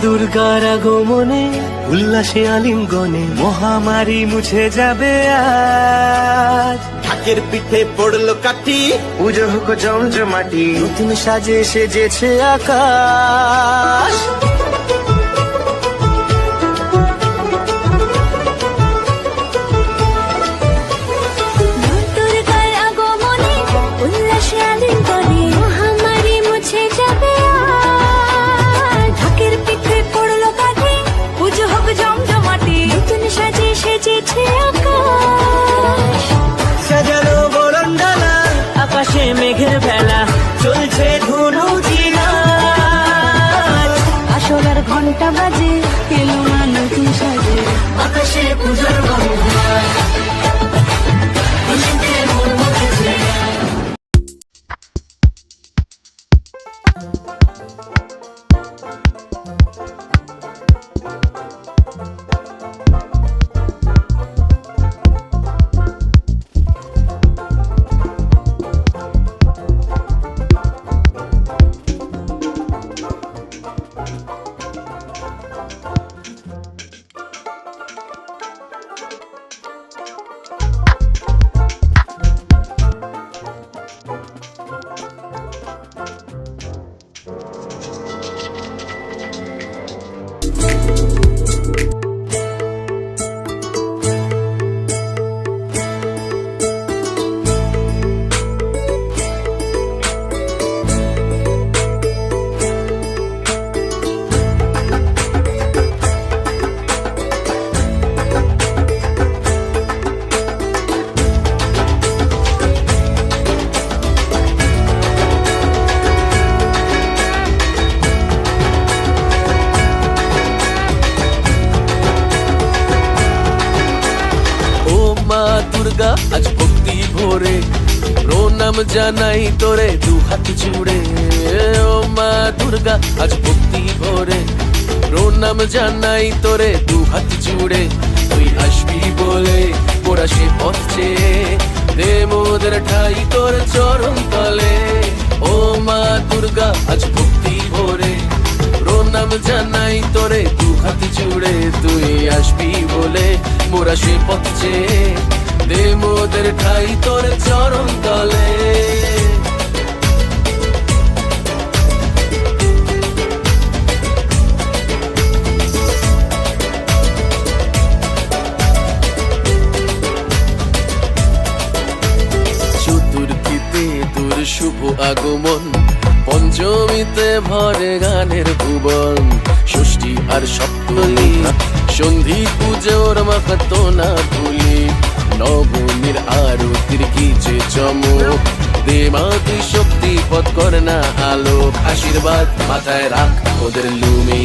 দুর্গার আগমনে উল্লাসে আলিঙ্গনে মহামারী মুছে যাবে আজ। ঢাকের পিঠে পড়লো কাঠি, পুজো হোক জমজমাটি, নতুন সাজে সেজেছে আকাশ। দুর্গার আগমনে উল্লাসে আলিঙ্গনে মহামারী মুছে যাবে আজ। ঢাকের পিঠে পড়লো কাঠি, পুজো হোক জমজমাটি, নতুন সাজে সেজেছে আকাশ। সাজানো বরণডালা, আকাশে মেঘের ভেলা, চলছে ধনু জিনাজ। আসরের ঘন্টা বাজে, এলো মা নতুন সাজে, আকাশে পূজার গন্ধ। দুর্গা আজ ভক্তি ভরে প্রণাম জানাই তোরে দু হাত জুড়ে। ও মা দুর্গা আজ ভক্তি ভরে প্রণাম জানাই তোরে দু হাত জুড়ে। তুই আসবি বলে মোরা সে পথ চেয়ে দে মোদের ঠাই তোর চরণ তলে। ও মা দুর্গা আজ ভক্তি ভরে প্রণাম জানাই তোরে দু হাত জুড়ে। তুই আসবি বলে মোরা সে পথ চেয়ে দে মোদের ঠাই তোর চরণ তলে। চতুর্থীতে তোর শুভ আগমন, পঞ্চমীতে ভরে গানের ভুবন, ষষ্ঠী আর সপ্তমী সন্ধি পুজোর মাহাতো না ভুলি। নবমীর আরতির কি যে চমক, দে মা তুই শক্তি পথ কর না আলোক। আশীর্বাদ মাথায় রাখ ওদের লুমি